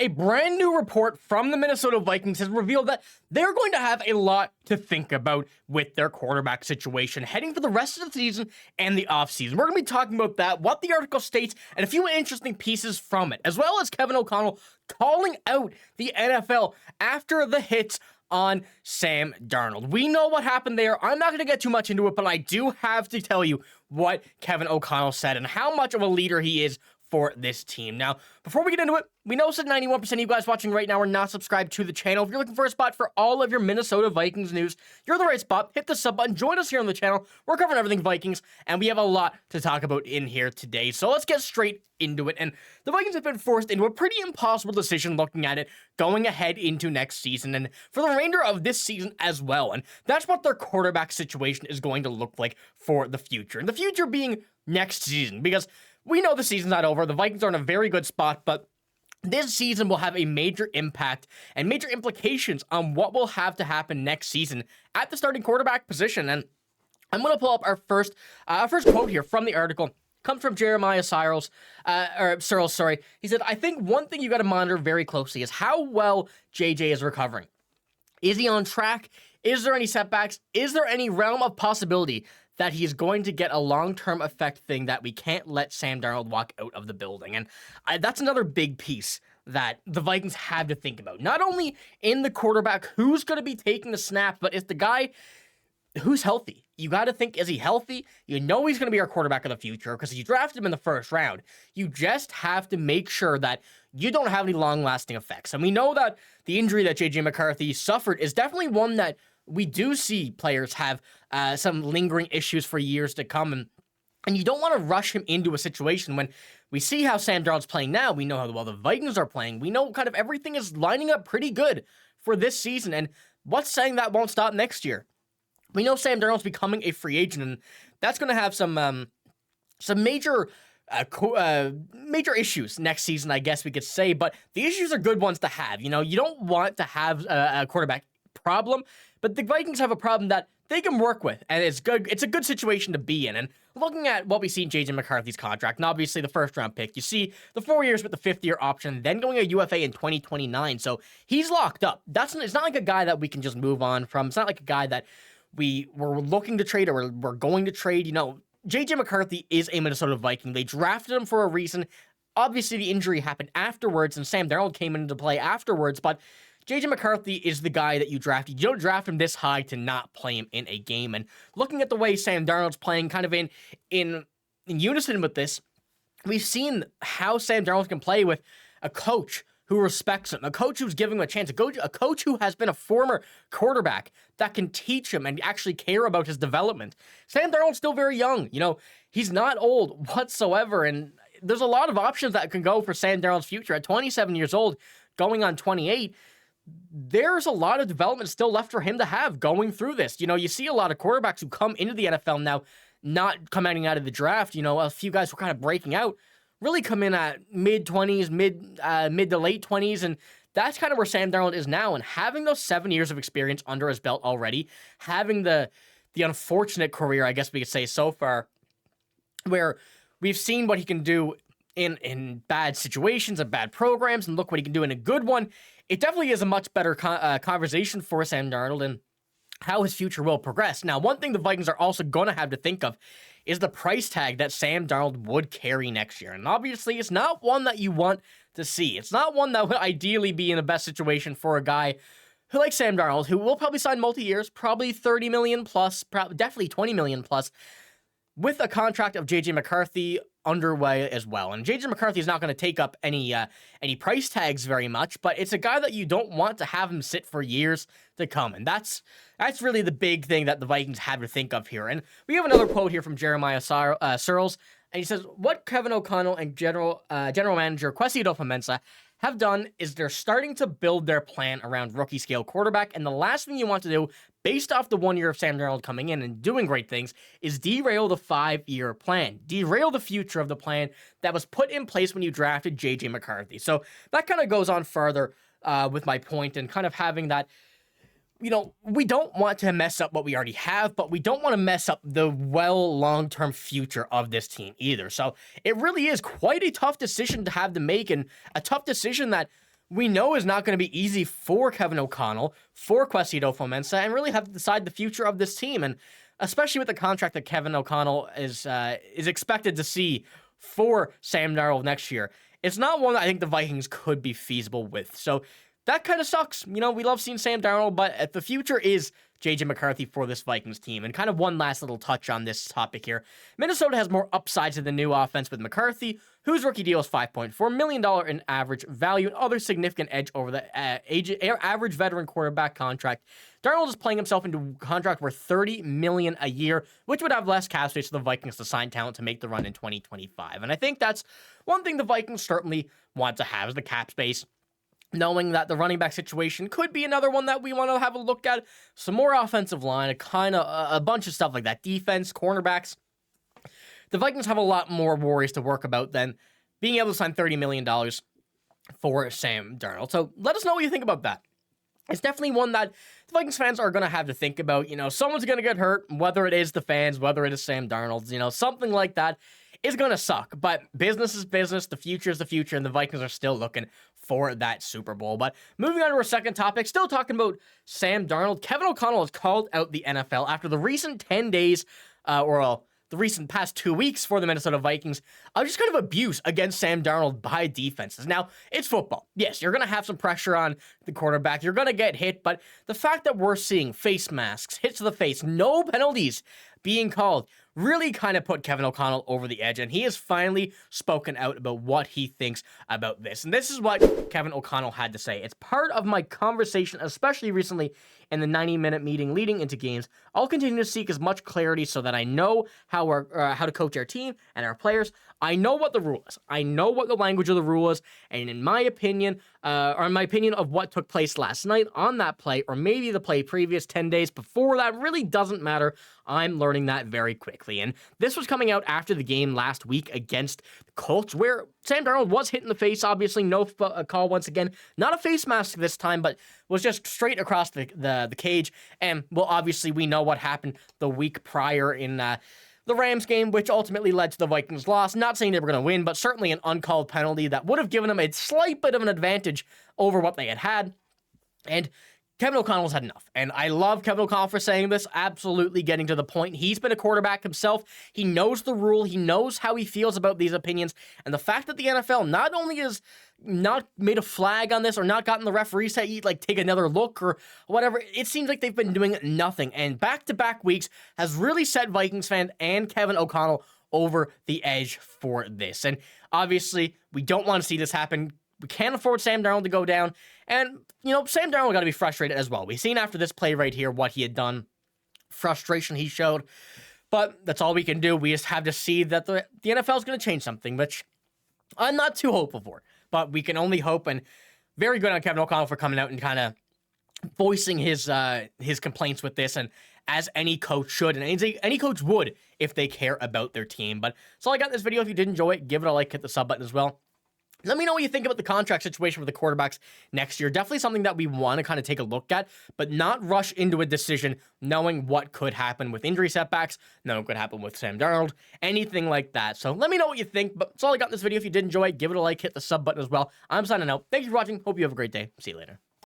a brand new report from the Minnesota Vikings has revealed that they're going to have a lot to think about with their quarterback situation heading for the rest of the season and the offseason. We're going to be talking about that, what the article states, and a few interesting pieces from it, as well as Kevin O'Connell calling out the NFL after the hits on Sam Darnold. We know what happened there. I'm not going to get too much into it, but I do have to tell you what Kevin O'Connell said and how much of a leader he is for this team. Now, before we get into it, we know that 91% of you guys watching right now are not subscribed to the channel. If you're looking for a spot for all of your Minnesota Vikings news, you're in the right spot. Hit the sub button, join us here on the channel. We're covering everything Vikings, and we have a lot to talk about in here today. So let's get straight into it. And the Vikings have been forced into a pretty impossible decision looking at it going ahead into next season and for the remainder of this season as well. And that's what their quarterback situation is going to look like for the future. And the future being next season, because we know the season's not over. The Vikings are in a very good spot, but this season will have a major impact and major implications on what will have to happen next season at the starting quarterback position. And I'm going to pull up our first quote here from the article. Comes from Jeremiah Searles. He said, "I think one thing you got to monitor very closely is how well JJ is recovering. Is he on track? Is there any setbacks? Is there any realm of possibility that he's going to get a long-term effect thing that we can't let Sam Darnold walk out of the building?" And that's another big piece that the Vikings have to think about. Not only in the quarterback, who's going to be taking the snap, but it's the guy who's healthy. You got to think, is he healthy? You know he's going to be our quarterback of the future because you drafted him in the first round. You just have to make sure that you don't have any long-lasting effects. And we know that the injury that J.J. McCarthy suffered is definitely one that we do see players have some lingering issues for years to come, and you don't want to rush him into a situation when we see how Sam Darnold's playing now. We know how well the Vikings are playing. We know kind of everything is lining up pretty good for this season, and what's saying that won't stop next year? We know Sam Darnold's becoming a free agent, and that's going to have some major issues next season, I guess we could say, but the issues are good ones to have. You know, you don't want to have a quarterback problem, but the Vikings have a problem that they can work with, and it's good. It's a good situation to be in. And looking at what we see in J.J. McCarthy's contract, and obviously the first-round pick, you see the 4 years with the fifth-year option, then going a UFA in 2029, so he's locked up. It's not like a guy that we can just move on from. It's not like a guy that we were looking to trade or we're going to trade. You know, J.J. McCarthy is a Minnesota Viking. They drafted him for a reason. Obviously, the injury happened afterwards, and Sam Darnold came into play afterwards, but J.J. McCarthy is the guy that you drafted. You don't draft him this high to not play him in a game. And looking at the way Sam Darnold's playing kind of in unison with this, we've seen how Sam Darnold can play with a coach who respects him, a coach who's giving him a chance, a coach who has been a former quarterback that can teach him and actually care about his development. Sam Darnold's still very young. You know, he's not old whatsoever, and there's a lot of options that can go for Sam Darnold's future. At 27 years old, going on 28, there's a lot of development still left for him to have going through this. You know, you see a lot of quarterbacks who come into the NFL now, not coming out of the draft. You know, a few guys who are kind of breaking out really come in at mid-20s, mid to late 20s, and that's kind of where Sam Darnold is now. And having those 7 years of experience under his belt already, having the unfortunate career, I guess we could say so far, where we've seen what he can do in bad situations and bad programs, and look what he can do in a good one. It definitely is a much better conversation for Sam Darnold and how his future will progress. Now, one thing the Vikings are also going to have to think of is the price tag that Sam Darnold would carry next year. And obviously, it's not one that you want to see. It's not one that would ideally be in the best situation for a guy who, like Sam Darnold, who will probably sign multi-years, probably $30 million plus, definitely $20 million plus, with a contract of J.J. McCarthy underway as well. And J.J. McCarthy is not going to take up any price tags very much, but it's a guy that you don't want to have him sit for years to come. And that's really the big thing that the Vikings have to think of here. And we have another quote here from Jeremiah Searles, and he says, "What Kevin O'Connell and General Manager Kwesi Adofo-Mensah have done is they're starting to build their plan around rookie-scale quarterback, and the last thing you want to do, based off the 1 year of Sam Darnold coming in and doing great things, is derail the 5-year plan, derail the future of the plan that was put in place when you drafted J.J. McCarthy." So that kind of goes on further with my point and kind of having that, you know, we don't want to mess up what we already have, but we don't want to mess up the long-term future of this team either. So it really is quite a tough decision to have to make, and a tough decision that we know is not going to be easy for Kevin O'Connell, for Kwesi Adofo-Mensah, and really have to decide the future of this team. And especially with the contract that Kevin O'Connell is expected to see for Sam Darnold next year, it's not one that I think the Vikings could be feasible with. So that kind of sucks. You know, we love seeing Sam Darnold, but the future is J.J. McCarthy for this Vikings team. And kind of one last little touch on this topic here. Minnesota has more upside to the new offense with McCarthy, whose rookie deal is $5.4 million in average value, and other significant edge over the average veteran quarterback contract. Darnold is playing himself into a contract worth $30 million a year, which would have less cap space for the Vikings to sign talent to make the run in 2025. And I think that's one thing the Vikings certainly want to have, is the cap space, knowing that the running back situation could be another one that we want to have a look at. Some more offensive line, a bunch of stuff like that. Defense, cornerbacks. The Vikings have a lot more worries to work about than being able to sign $30 million for Sam Darnold. So let us know what you think about that. It's definitely one that the Vikings fans are going to have to think about. You know, someone's going to get hurt, whether it is the fans, whether it is Sam Darnold, you know, something like that is going to suck. But business is business. The future is the future, and the Vikings are still looking for that Super Bowl. But moving on to our second topic, still talking about Sam Darnold. Kevin O'Connell has called out the NFL after the recent 10 days, the recent past 2 weeks for the Minnesota Vikings, just kind of abuse against Sam Darnold by defenses. Now, it's football. Yes, you're going to have some pressure on the quarterback. You're going to get hit, but the fact that we're seeing face masks, hits to the face, no penalties being called, really kind of put Kevin O'Connell over the edge, and he has finally spoken out about what he thinks about this. And this is what Kevin O'Connell had to say. It's part of my conversation, especially recently in the 90-minute meeting leading into games. I'll continue to seek as much clarity so that I know how to coach our team and our players. I know what the rule is. I know what the language of the rule is, and in my opinion, of what took place last night on that play, or maybe the play previous 10 days before that, really doesn't matter. I'm learning that very quickly. And this was coming out after the game last week against the Colts, where Sam Darnold was hit in the face. Obviously, no call once again. Not a face mask this time, but was just straight across the cage. And, well, obviously, we know what happened the week prior in the Rams game, which ultimately led to the Vikings' loss. Not saying they were going to win, but certainly an uncalled penalty that would have given them a slight bit of an advantage over what they had. And Kevin O'Connell's had enough. And I love Kevin O'Connell for saying this, absolutely getting to the point. He's been a quarterback himself. He knows the rule. He knows how he feels about these opinions. And the fact that the NFL not only has not made a flag on this or not gotten the referees to take another look or whatever, it seems like they've been doing nothing. And back-to-back weeks has really set Vikings fans and Kevin O'Connell over the edge for this. And obviously, we don't want to see this happen. We can't afford Sam Darnold to go down. And, Sam Darnold got to be frustrated as well. We've seen after this play right here what he had done, frustration he showed. But that's all we can do. We just have to see that the NFL is going to change something, which I'm not too hopeful for. But we can only hope, and very good on Kevin O'Connell for coming out and kind of voicing his complaints with this, and as any coach should, and any coach would if they care about their team. But that's all I got in this video. If you did enjoy it, give it a like, hit the sub button as well. Let me know what you think about the contract situation for the quarterbacks next year. Definitely something that we want to kind of take a look at, but not rush into a decision knowing what could happen with injury setbacks, knowing what could happen with Sam Darnold, anything like that. So let me know what you think, but that's all I got in this video. If you did enjoy it, give it a like, hit the sub button as well. I'm signing out. Thank you for watching. Hope you have a great day. See you later.